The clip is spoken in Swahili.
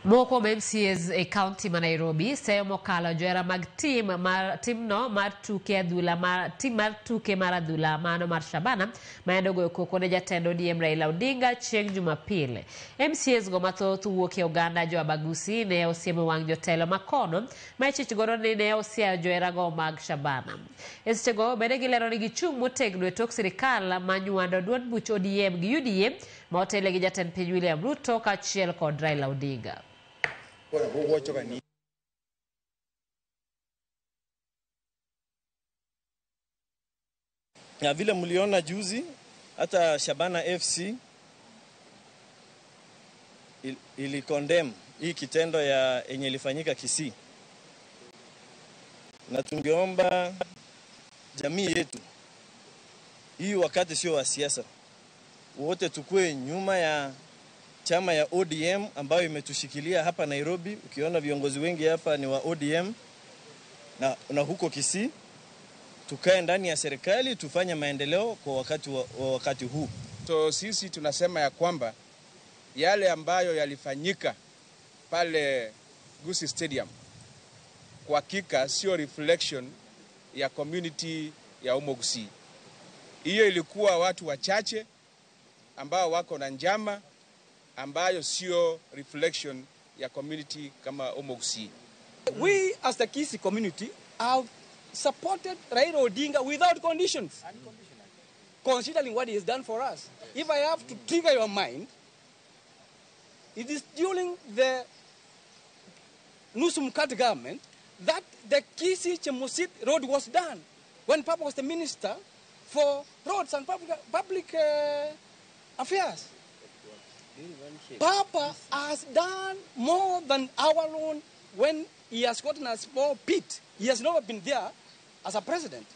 Moko MCAs e county ma Nairobi seyo mokalo joera mag tim mar tuke adhula tim mar tuke mar adhula mano mar Shabana mayando goyo koko ne jatendo ODM Raila Odinga chieng' Jumapil. MCAs go mathoth wuok e Uganda jo Abagusi ne osiemo wang' jotelo makono ma ichich godo ni ne osia joera go mag Shabana. Seche go bende gilero ni gichung' motegno e tok sirikal manyuando duond buch ODM gi UDA ma otele gi jatend piny William Ruto kaachiel kod Raila Odinga. Na vile mliona juzi hata Shabana FC ili condemn hii kitendo ya yenye ilifanyika Kisii. Na tungeomba jamii yetu hii wakati sio wa siasa, wote tukue nyuma ya chama ya ODM ambayo imetushikilia hapa Nairobi. Ukiona viongozi wengi hapa ni wa ODM na huko Kisii, tukae ndani ya serikali tufanye maendeleo kwa wakati huu. So sisi tunasema ya kwamba yale ambayo yalifanyika pale Gusii Stadium kwa hakika sio reflection ya community ya Omo Gusii. Hiyo ilikuwa watu wachache ambao wako na njama ambayo sio reflection ya community kama Omo Gusii. We as the Kisii community have supported Raila Odinga without conditions. Considering what he has done for us. If I have to trigger your mind, it is during the Nusu Mkati government that the Kisii Chemusit road was done. When Papa was the minister for roads and public affairs. Papa has done more than our own when he has gotten a small pit. He has never been there as a president.